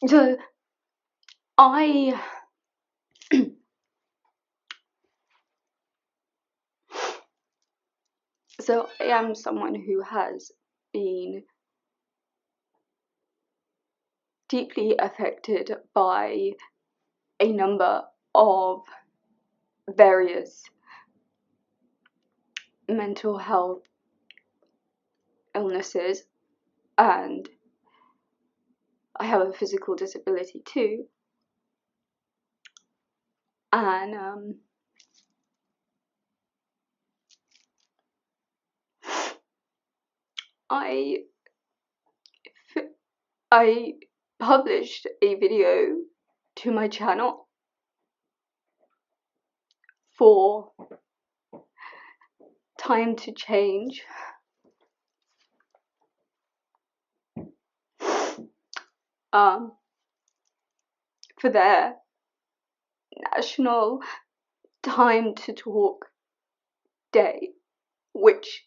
So I am someone who has been deeply affected by a number of various mental health illnesses, and I have a physical disability too. And I published a video to my channel for Time to Change, for their National Time to Talk Day, which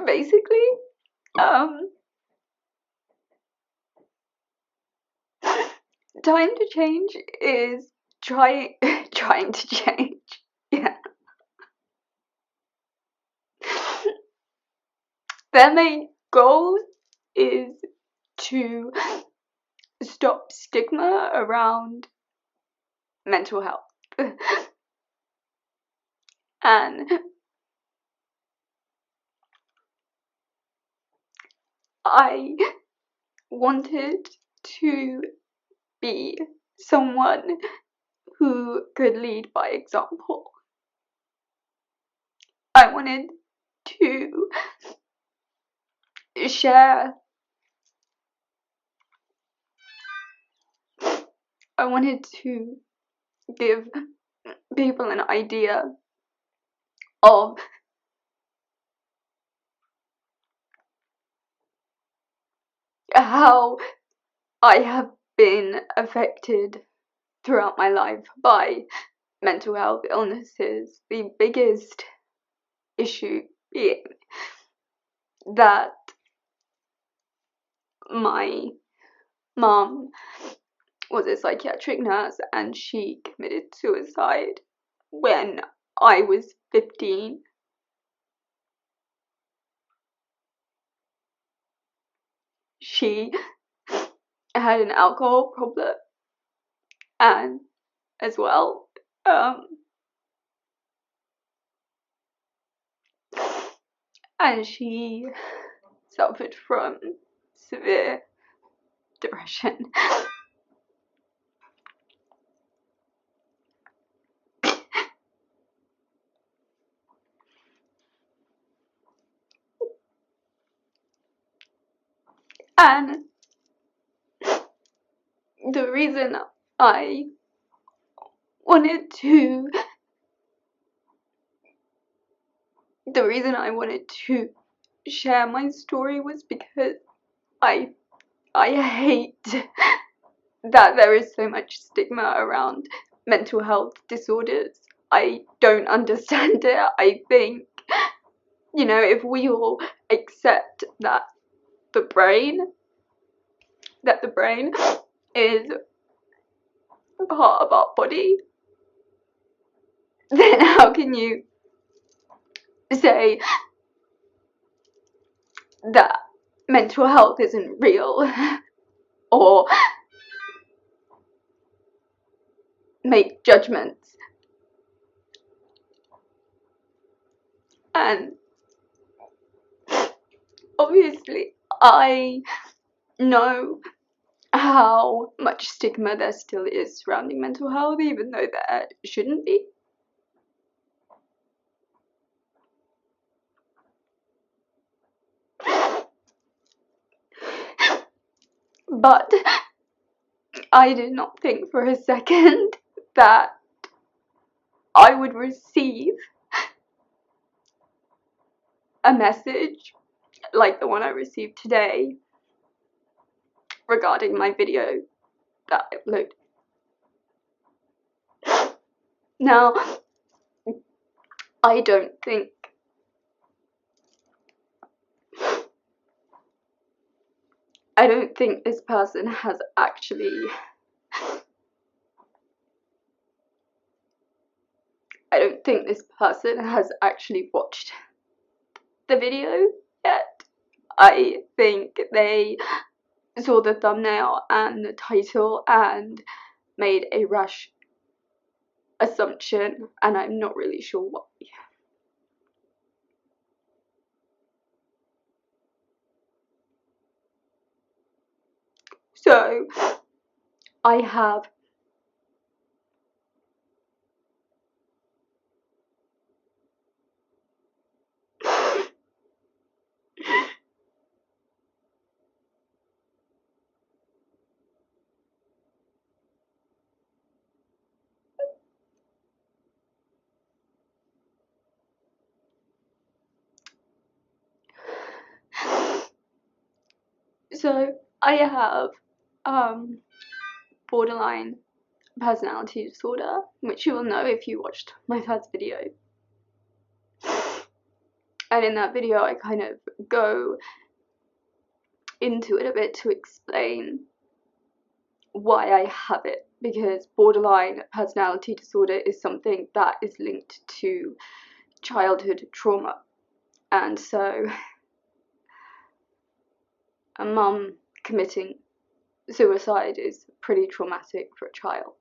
basically Time to Change is trying to change. Yeah. Their main goal is to stop stigma around mental health. And I wanted to be someone who could lead by example. I wanted to share, I wanted to give people an idea of how I have been affected throughout my life by mental health illnesses. The biggest issue being that my mum was a psychiatric nurse and she committed suicide when I was 15. She had an alcohol problem and as well and she suffered from severe depression. And the reason I wanted to share my story was because I hate that there is so much stigma around mental health disorders. I don't understand it. I think, if we all accept that the brain is part of our body, then how can you say that mental health isn't real or make judgments? And obviously I know how much stigma there still is surrounding mental health, even though there shouldn't be. But I did not think for a second that I would receive a message like the one I received today regarding my video that I uploaded. Now, I don't think this person has actually watched the video yet. I think they saw the thumbnail and the title and made a rash assumption, and I'm not really sure why. So I have borderline personality disorder, which you will know if you watched my first video. And in that video I kind of go into it a bit to explain why I have it, because borderline personality disorder is something that is linked to childhood trauma. And so a mum committing suicide is pretty traumatic for a child,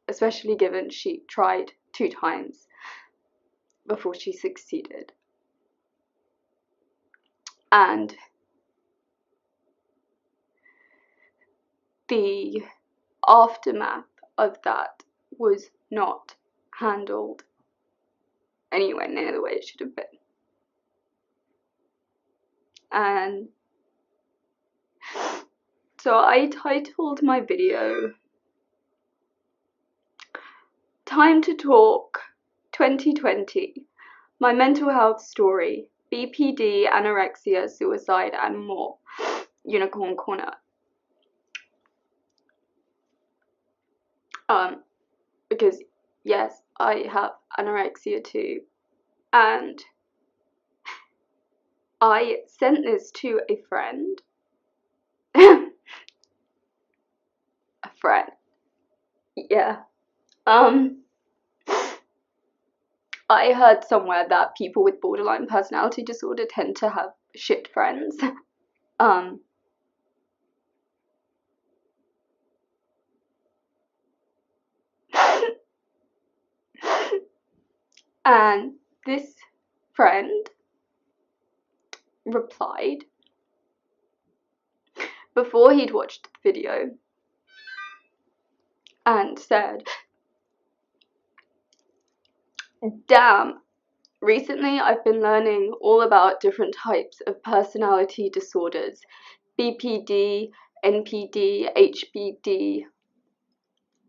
especially given she tried 2 times before she succeeded. And the aftermath of that was not handled anywhere near the way it should have been. And so I titled my video "Time to Talk 2020, My Mental Health Story, BPD, Anorexia, Suicide and More, Unicorn Corner." Because yes, I have anorexia too, and I sent this to a friend. A friend. Yeah. I heard somewhere that people with borderline personality disorder tend to have shit friends. And this friend replied before he'd watched the video and said, "Damn, recently I've been learning all about different types of personality disorders, BPD, NPD, HBD.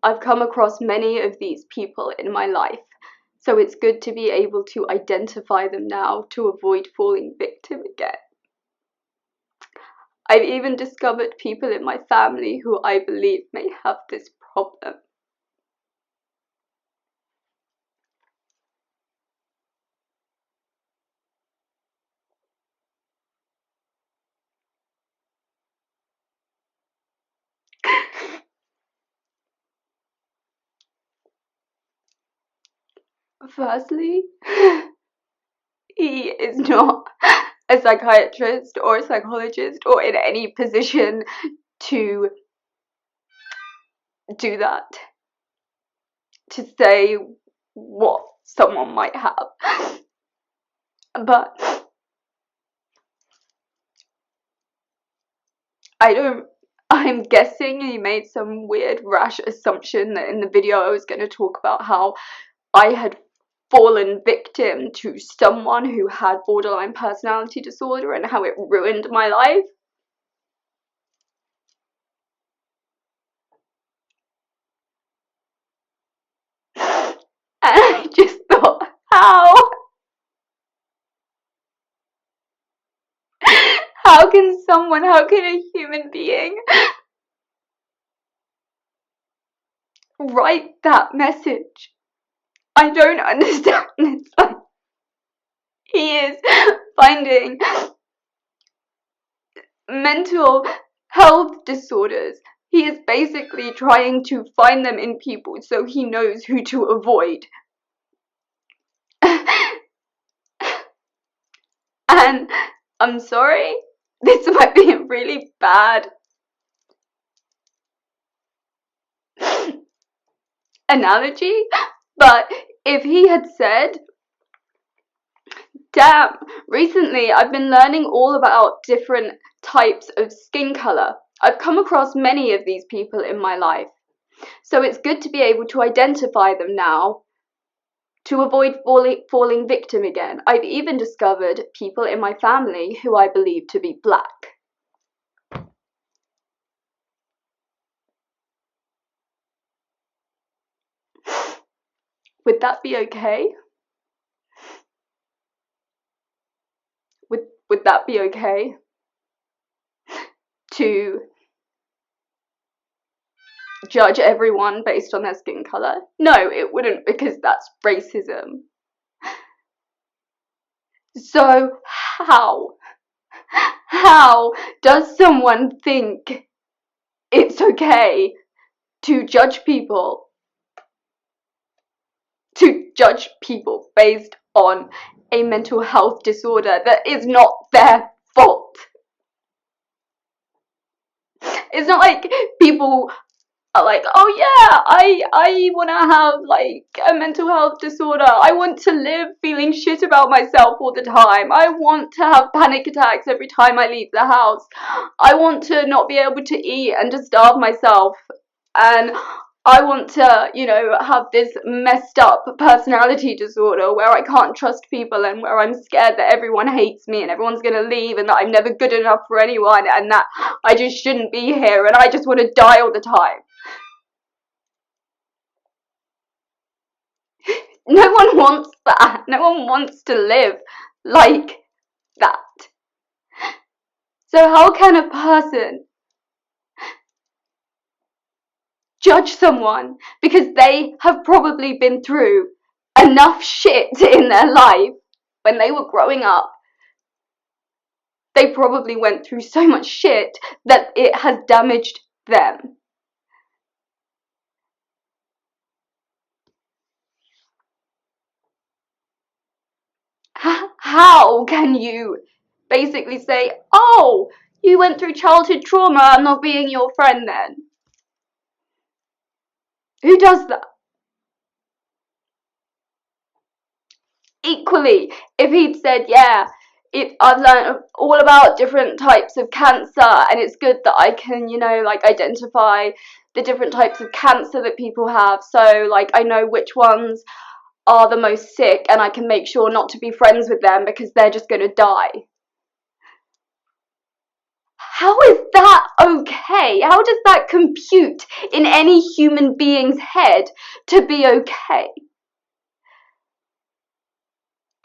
I've come across many of these people in my life, so it's good to be able to identify them now to avoid falling victim again. I've even discovered people in my family who I believe may have this problem." Firstly, he is not a psychiatrist or a psychologist or in any position to do that, to say what someone might have. But I'm guessing he made some weird rash assumption that in the video I was going to talk about how I had fallen victim to someone who had borderline personality disorder and how it ruined my life. And I just thought, how can a human being write that message? I don't understand. It's like, He is finding mental health disorders. He is basically trying to find them in people so he knows who to avoid. And I'm sorry, this might be a really bad analogy, but if he had said, damn, recently I've been learning all about different types of skin colour. I've come across many of these people in my life, so it's good to be able to identify them now to avoid falling victim again. I've even discovered people in my family who I believe to be black. Would that be okay? Would that be okay? To judge everyone based on their skin colour? No, it wouldn't, because that's racism. So how does someone think it's okay to judge people based on a mental health disorder that is not their fault? It's not like people are like, oh yeah, I want to have like a mental health disorder. I want to live feeling shit about myself all the time. I want to have panic attacks every time I leave the house. I want to not be able to eat and to starve myself. And I want to, have this messed up personality disorder where I can't trust people and where I'm scared that everyone hates me and everyone's going to leave and that I'm never good enough for anyone and that I just shouldn't be here and I just want to die all the time. No one wants that. No one wants to live like that. So how can a person judge someone because they have probably been through enough shit in their life when they were growing up? They probably went through so much shit that it has damaged them. How can you basically say, oh, you went through childhood trauma, I'm not being your friend then? Who does that? Equally, if he'd said, yeah, I've learned all about different types of cancer and it's good that I can, identify the different types of cancer that people have, so I know which ones are the most sick and I can make sure not to be friends with them because they're just going to die. How is that okay? How does that compute in any human being's head to be okay?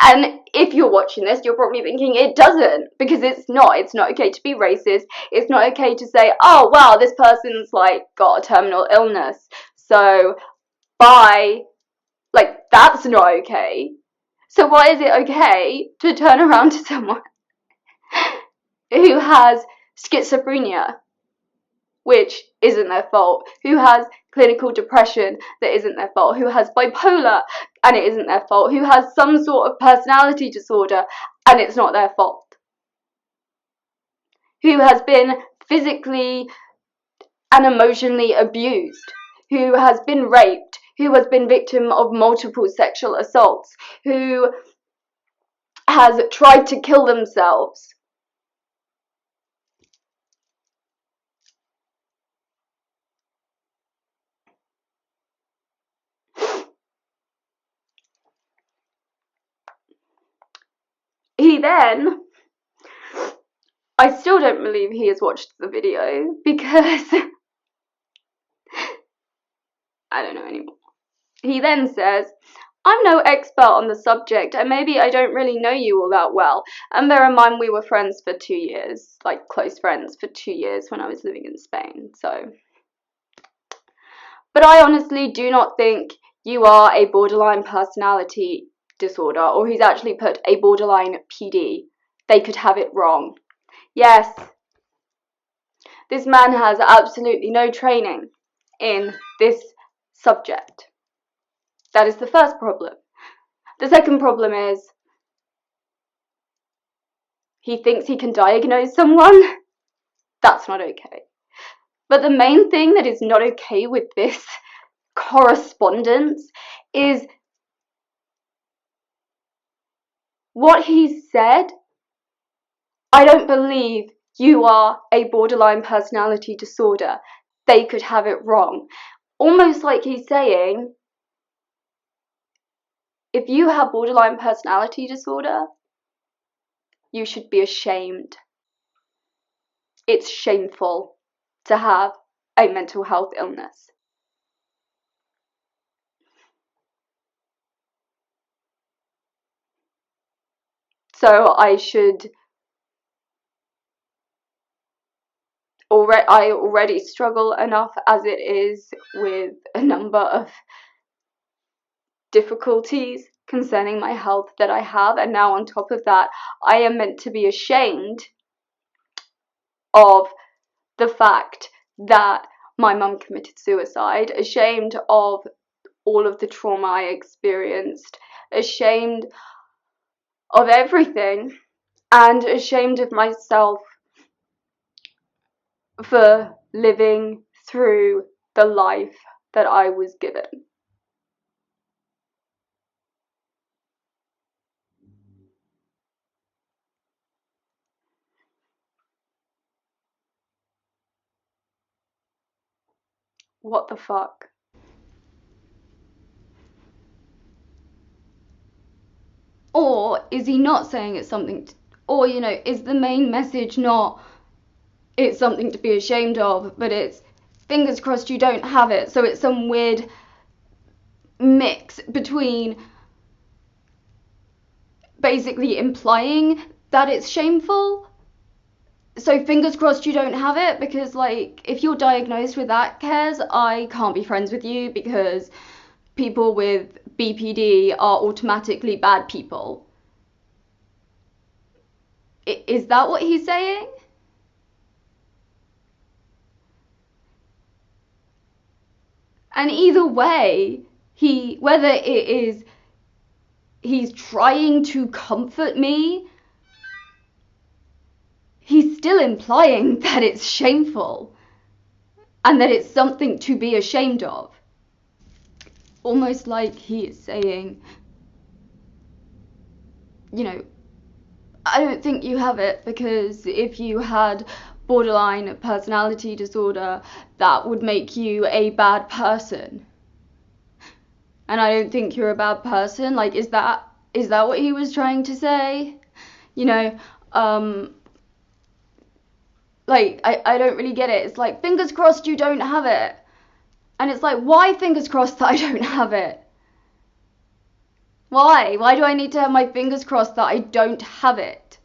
And if you're watching this, you're probably thinking it doesn't, because it's not. It's not okay to be racist. It's not okay to say, oh, wow, this person's got a terminal illness, so bye. That's not okay. So why is it okay to turn around to someone who has schizophrenia, which isn't their fault, who has clinical depression that isn't their fault, who has bipolar and it isn't their fault, who has some sort of personality disorder and it's not their fault, who has been physically and emotionally abused, who has been raped, who has been victim of multiple sexual assaults, who has tried to kill themselves. I still don't believe he has watched the video because I don't know anymore. He then says, I'm no expert on the subject and maybe I don't really know you all that well. And bear in mind we were friends for 2 years, close friends for 2 years when I was living in Spain, so. But I honestly do not think you are a borderline personality disorder, or he's actually put a borderline PD. They could have it wrong. Yes, this man has absolutely no training in this subject. That is the first problem. The second problem is he thinks he can diagnose someone. That's not okay. But the main thing that is not okay with this correspondence is what he said. I don't believe you are a borderline personality disorder. They could have it wrong. Almost like he's saying, if you have borderline personality disorder, you should be ashamed. It's shameful to have a mental health illness. So I already struggle enough as it is with a number of difficulties concerning my health that I have, and now on top of that, I am meant to be ashamed of the fact that my mum committed suicide, ashamed of all of the trauma I experienced, ashamed of everything, and ashamed of myself for living through the life that I was given. What the fuck? Or is he not saying it's something or, is the main message not it's something to be ashamed of, but it's fingers crossed you don't have it, so it's some weird mix between basically implying that it's shameful. So fingers crossed you don't have it, because if you're diagnosed with that, Kez, I can't be friends with you because people with BPD are automatically bad people. Is that what he's saying? And either way, whether it is he's trying to comfort me, he's still implying that it's shameful and that it's something to be ashamed of. Almost like he is saying, I don't think you have it, because if you had borderline personality disorder, that would make you a bad person. And I don't think you're a bad person. Is that what he was trying to say? I don't really get it. It's fingers crossed you don't have it. And it's why fingers crossed that I don't have it? Why? Why do I need to have my fingers crossed that I don't have it?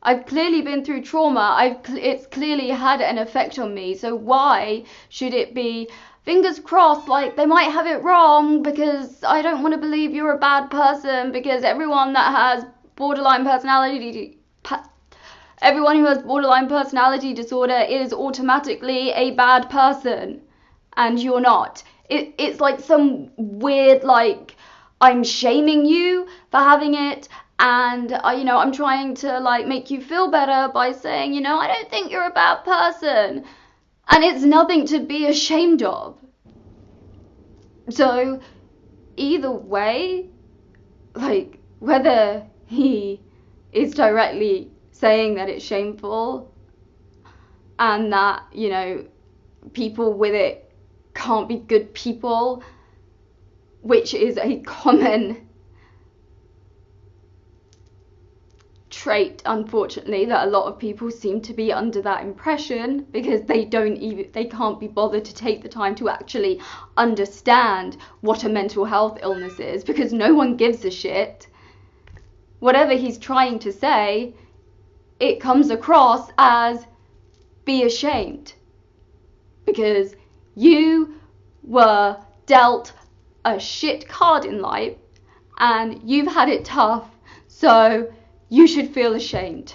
I've clearly been through trauma. It's clearly had an effect on me. So why should it be fingers crossed, they might have it wrong, because I don't want to believe you're a bad person, because everyone who has borderline personality disorder is automatically a bad person, and you're not. It's some weird, I'm shaming you for having it, and I'm trying to make you feel better by saying, I don't think you're a bad person. And it's nothing to be ashamed of. So, either way, whether he is directly saying that it's shameful and that, people with it can't be good people, which is a common trait, unfortunately, that a lot of people seem to be under that impression, because they can't be bothered to take the time to actually understand what a mental health illness is, because no one gives a shit. Whatever he's trying to say, it comes across as be ashamed, because you were dealt a shit card in life and you've had it tough, so you should feel ashamed.